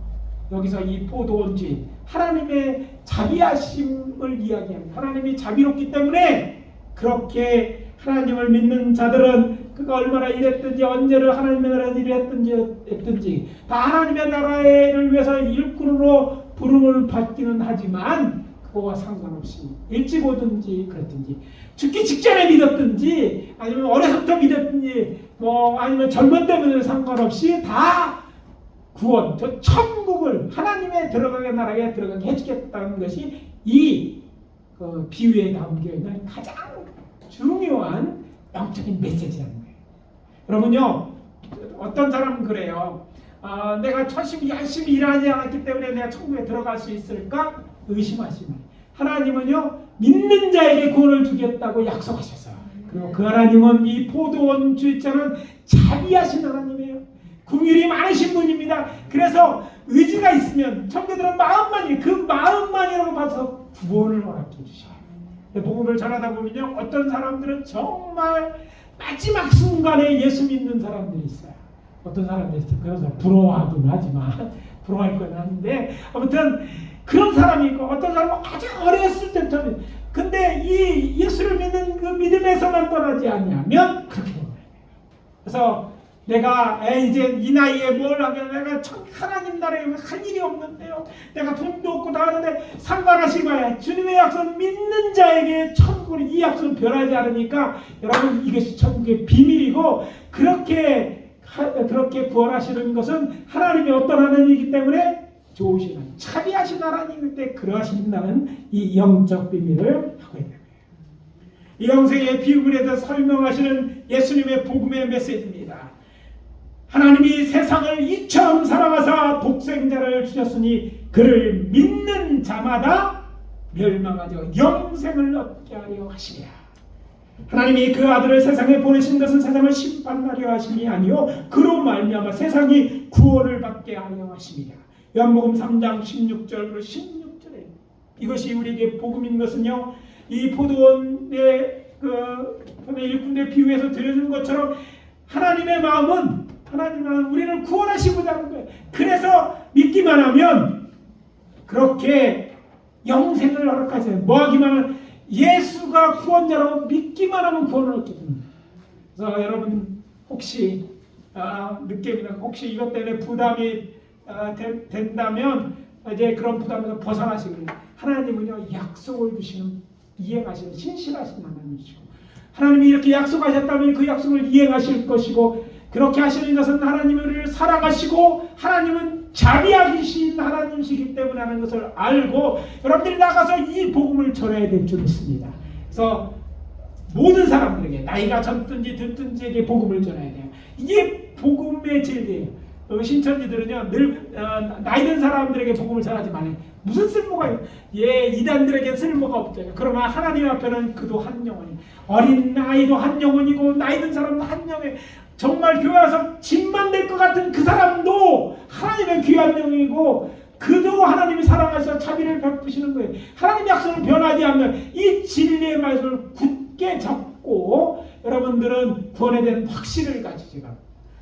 여기서 이 포도원 주인 하나님의 자비하심을 이야기합니다. 하나님이 자비롭기 때문에 그렇게 하나님을 믿는 자들은 그가 얼마나 일했든지 언제를 하나님의 나라에 일했든지 다 하나님의 나라를 위해서 일꾼으로 부름을 받기는 하지만 그거와 상관없이 일찍 오든지 그랬든지 죽기 직전에 믿었든지 아니면 어려서부터 믿었든지 뭐 아니면 젊은 때문에 상관없이 다 구원, 저 천국을 하나님의 들어가게 나라에 들어가게 해주겠다는 것이 이 비유에 담겨 있는 가장 중요한 영적인 메시지라는 거예요. 여러분요, 어떤 사람은 그래요. 내가 열심히 일하지 않았기 때문에 내가 천국에 들어갈 수 있을까? 의심하시면 하나님은요 믿는 자에게 구원을 주겠다고 약속하셨어요. 그리고 그 하나님은 이 포도원 주인장은 자비하신 하나님이에요. 긍휼이 많으신 분입니다. 그래서 의지가 있으면 청교들은 그 마음만이라고 봐서 구원을 허락해 주셔요. 복음을 전하다 보면요 어떤 사람들은 정말 마지막 순간에 예수 믿는 사람들이 있어요. 어떤 사람들이 그래서 부러워하긴 하지만 부러워할 건 아닌데 아무튼 그런 사람이 있고 어떤 사람은 아주 어렸을 때부터 근데 이 예수를 믿는 그 믿음에서만 떠나지 않냐면 그렇게 됩니다. 그래서 내가 이제 이 나이에 뭘 하겠냐 내가 하나님 나라에 할 일이 없는데요 내가 돈도 없고 다 하는데 상관하시고 봐야 주님의 약속은 믿는 자에게 천국을 이 약속은 변하지 않으니까 여러분 이것이 천국의 비밀이고 그렇게 구원하시는 것은 하나님의 어떤 하나님이기 때문에 좋으신 하나님 자비하신 하나님일 때 그러하신다는 이 영적 비밀을 하고 있는 거예요. 이 영생의 비유를 해서 설명하시는 예수님의 복음의 메시지입니다. 하나님이 세상을 이처럼 사랑하사 독생자를 주셨으니 그를 믿는 자마다 멸망하지 영생을 얻게 하려 하시랴. 하나님이 그 아들을 세상에 보내신 것은 세상을 심판하려 하심이 아니요 그로 말미암아 세상이 구원을 받게 하려 하심이라. 요한복음 3장 16절로 16절에 이것이 우리에게 복음인 것은요 이 포도원의 그 일꾼의 비유에서 들려준 것처럼 하나님의 마음은 우리를 구원하시고자 하는 거예요. 그래서 믿기만 하면 그렇게 영생을 허락하세요. 뭐하기만 하면 예수가 구원자라고 믿기만 하면 구원을 얻게 됩니다. 그래서 여러분 혹시 늦게입니다. 혹시 이것 때문에 부담이 된다면 이제 그런 부담에서 벗어나시길 하나님은요 약속을 주시는 이행하시는 신실하신 하나님이시고 하나님이 이렇게 약속하셨다면 그 약속을 이행하실 것이고 그렇게 하시는 것은 하나님이 우리를 사랑하시고 하나님은 자비하신 하나님이시기 때문에 하는 것을 알고 여러분들이 나가서 이 복음을 전해야 될 줄 믿습니다. 그래서 모든 사람들에게 나이가 젊든지 듣든지에게 복음을 전해야 돼요. 이게 복음의 진리예요. 신천지들은요 늘 나이 든 사람들에게 복음을 전하지 말아요. 무슨 쓸모가 있어요? 이단들에게 쓸모가 없대요. 그러나 하나님 앞에는 그도 한 영혼이 어린 아이도 한 영혼이고 나이 든 사람도 한 영혼이 정말 교회 와서 짐만 될 것 같은 그 사람도 하나님의 귀한 영이고 그도 하나님이 사랑하셔서 자비를 베푸시는 거예요. 하나님 약속을 변하지 않는 이 진리의 말씀을 굳게 잡고 여러분들은 구원에 대한 확신을 가지시라.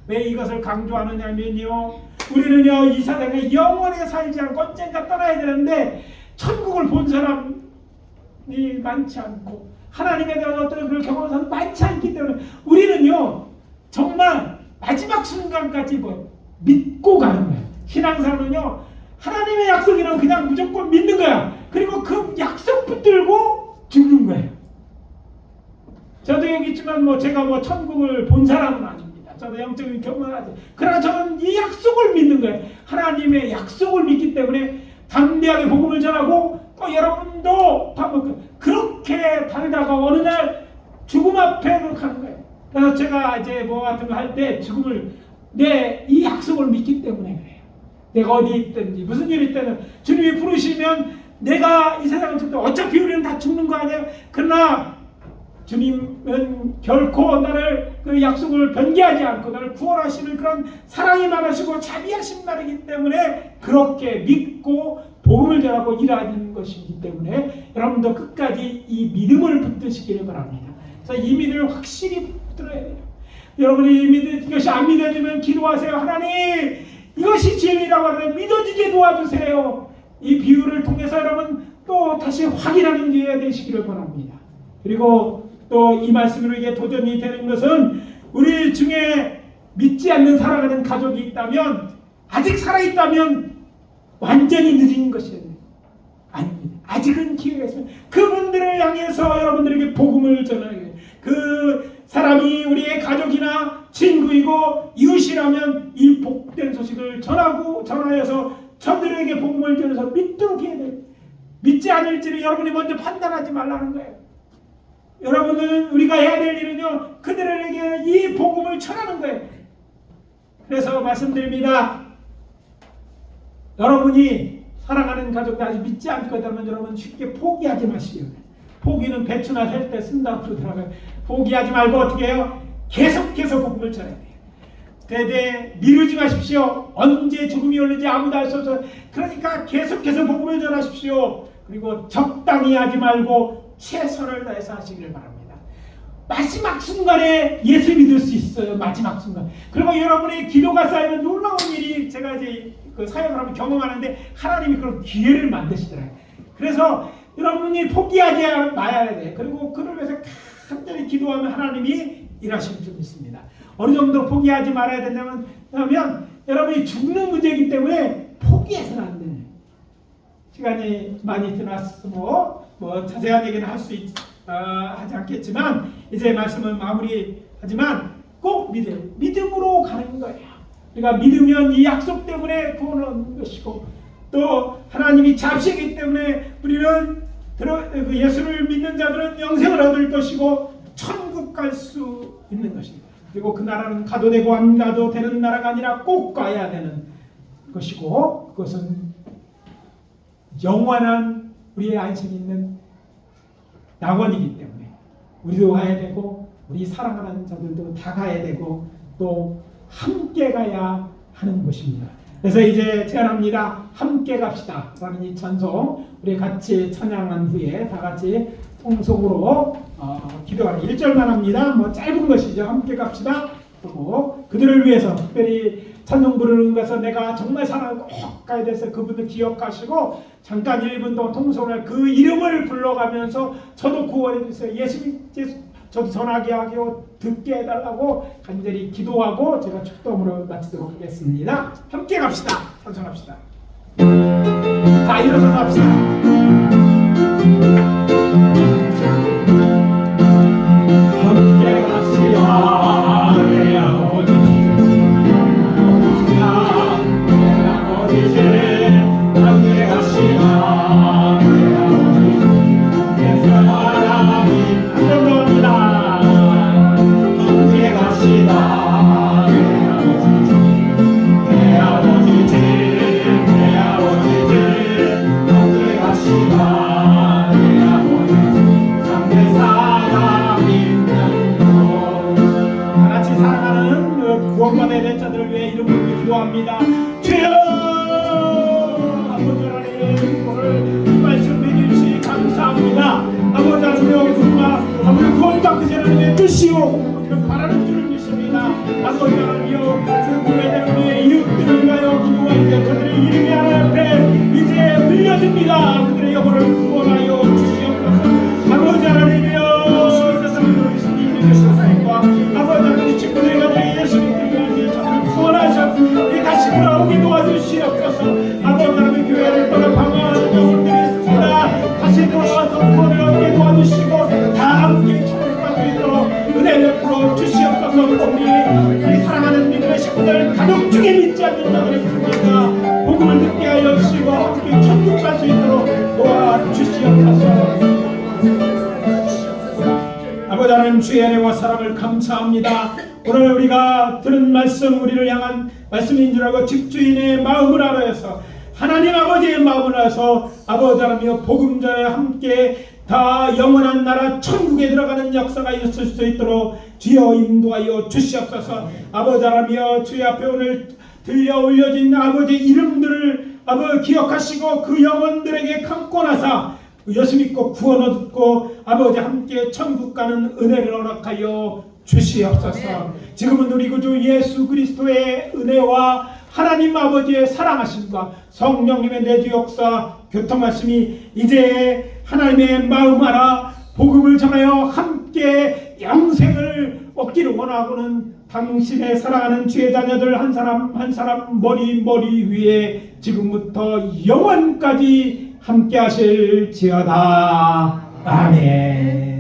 왜 이것을 강조하느냐면요 우리는요 이 세상에 영원히 살지 않고 언젠가 떠나야 되는데 천국을 본 사람이 많지 않고 하나님에 대한 어떤 그런 경험을 사는 많지 않기 때문에 우리는요 정말 마지막 순간까지 믿고 가는 거예요. 신앙생활은요 하나님의 약속이라면 그냥 무조건 믿는 거야. 그리고 그 약속 붙들고 죽는 거예요. 저도 여기 있지만 제가 천국을 본 사람은 아닙니다. 저도 영적인 경험을 하죠. 그러나 저는 이 약속을 믿는 거예요. 하나님의 약속을 믿기 때문에 담대하게 복음을 전하고 또 여러분도 그렇게 달다가 어느 날 죽음 앞에 가는 거예요. 그래서 제가 이제 같은 거 할 때 죽음을 이 약속을 믿기 때문에 그래요. 내가 어디 있든지 무슨 일이 있든 주님이 부르시면 내가 이 세상을 죽든 어차피 우리는 다 죽는 거 아니에요. 그러나 주님은 결코 나를 그 약속을 변개하지 않고 나를 구원하시는 그런 사랑이 많으시고 자비하신 분이기 때문에 그렇게 믿고 복음을 전하고 일하는 것이기 때문에 여러분도 끝까지 이 믿음을 붙드시기를 바랍니다. 그래서 이 믿음을 확실히 붙들어야 돼요. 여러분이 이것이 안 믿어지면 기도하세요. 하나님 이것이 진리라고 하는데 믿어지게 도와주세요. 이 비유를 통해서 여러분 또 다시 확인하는 기회가 되시기를 바랍니다. 그리고 또 이 말씀으로 이게 도전이 되는 것은 우리 중에 믿지 않는 살아가는 가족이 있다면 아직 살아있다면 완전히 늦은 것이 아닙니다. 아직은 기회가 있습니다. 그분들을 향해서 여러분들에게 복음을 전하게 그 사람이 우리의 가족이나 친구이고 이웃이라면 이 복된 소식을 전하여서 저들에게 복음을 전해서 믿도록 해야 돼요. 믿지 않을지를 여러분이 먼저 판단하지 말라는 거예요. 여러분은 우리가 해야 될 일은요 그들에게 이 복음을 전하는 거예요. 그래서 말씀드립니다. 여러분이 사랑하는 가족들 아직 믿지 않고 있다면 여러분 쉽게 포기하지 마시기 바랍니다. 포기는 배추나 셀 때 쓴다고 그러더라고요. 포기하지 말고 어떻게 해요? 계속해서 복음을 전해야 돼요. 대대 미루지 마십시오. 언제 죽음이 올는지 아무도 알 수 없어요. 그러니까 계속해서 복음을 전하십시오. 그리고 적당히 하지 말고 최선을 다해서 하시길 바랍니다. 마지막 순간에 예수 믿을 수 있어요. 마지막 순간. 그리고 여러분의 기도가 쌓이면 놀라운 일이, 제가 이제 그 사역을 하면 경험하는데 하나님이 그런 기회를 만드시더라고요. 그래서 여러분이 포기하지 말아야 돼. 그리고 그를 위해서 간절히 기도하면 하나님이 일하실 줄 믿습니다. 어느 정도 포기하지 말아야 된다면 여러분이 죽는 문제이기 때문에 포기해서는 안 돼요. 시간이 많이 지났으므로 뭐 자세한 얘기는 할 수 하지 않겠지만 이제 말씀을 마무리하지만 꼭 믿음으로 가는 거예요. 그러니까 믿으면 이 약속 때문에 구원을 얻는 것이고 또 하나님이 잡시기 때문에 우리는 예수를 믿는 자들은 영생을 얻을 것이고 천국 갈 수 있는 것입니다. 그리고 그 나라는 가도 되고 안 가도 되는 나라가 아니라 꼭 가야 되는 것이고 그것은 영원한 우리의 안식이 있는 낙원이기 때문에 우리도 가야 되고 우리 사랑하는 자들도 다 가야 되고 또 함께 가야 하는 것입니다. 그래서 이제 제안합니다. 함께 갑시다 라는 이 찬송 우리 같이 찬양한 후에 다 같이 통속으로 기도하는 1절만 합니다. 뭐 짧은 것이죠. 함께 갑시다. 그리고 그들을 위해서 특별히 찬송 부르는 것에서 내가 정말 사랑하고 꼭 가야 돼서 그분들 기억하시고 잠깐 1분 동안 통속을 그 이름을 불러가면서 저도 구원해 주세요. 예수님 저도 전하게 하고 듣게 해달라고 간절히 기도하고 제가 축도함으로 마치도록 하겠습니다. 함께 갑시다. 찬송합시다. 다 일어서서 합시다. 함께 갑시다. 내 아버지 내 아버지 함께 갑시다. 내 아버지 내 사랑이 감동합니다. 함께 갑시다. 내 아버지 내 아버지 함께 갑시다. 내 아버지 참된 사랑 있는 곳 다같이 사랑하는 구원받아야 될 자들을 위해 이름으로 기도합니다. 주여 아버지 하나님 오늘 이 말씀 해주시 감사합니다. 아버지 하나님 정말 아버지 구원받기 전에 뜻이요 바라는 줄을 믿습니다. 아버지 하나님이여 그 구원받는 우리의 이웃들을 위하여 기도하여 그들의 이름이 하나님 앞에 이제 흘려집니다. 그들의 영혼을 구원하여 주시옵소서. 아버지 하나님이여 세상을 예수님이 되셨으니까 아버지 하나님 친구들이 가지고 예수님들이 저들을 구원하셔 다시 돌아오게 도와주시옵소서. 아버지 하나님 교회를 떠나 방황하는 영혼들이 있습니다. 다시 돌아와서 구원을 얻게 도와주시고 다 함께 천국 갈 수 있도록 은혜 베풀어 주시옵소서. 우리 사랑하는 믿음의 식구들 가족 중에 믿지 않는 자들이 있습니다. 복음을 듣게 하여 주시고 함께 천국 갈 수 있도록 도와주시옵소서. 아버지 하나님 주의 은혜와 사랑을 감사합니다. 오늘 우리가 들은 말씀 우리를 향한 말씀인 줄 알고 집주인의 마음을 알아서 하나님 아버지의 마음을 알아서 아버지 하나님 복음 전에 함께 다 영원한 나라 천국에 들어가는 역사가 있을 수 있도록 주여 인도하여 주시옵소서. 아버지 하나님 주의 앞에 오늘 들려 올려진 아버지 이름들을 아버지 기억하시고 그 영혼들에게 감고 나사 예수 믿고 구원 얻고 아버지 함께 천국 가는 은혜를 허락하여 주시옵소서. 지금은 우리 구주 예수 그리스도의 은혜와 하나님 아버지의 사랑하심과 성령님의 내주 역사 교통하심이 이제 하나님의 마음 알아 복음을 전하여 함께 영생을 얻기를 원하고는 당신의 사랑하는 주의 자녀들 한 사람 한 사람 머리 위에 지금부터 영원까지 함께 하실지어다. 아멘.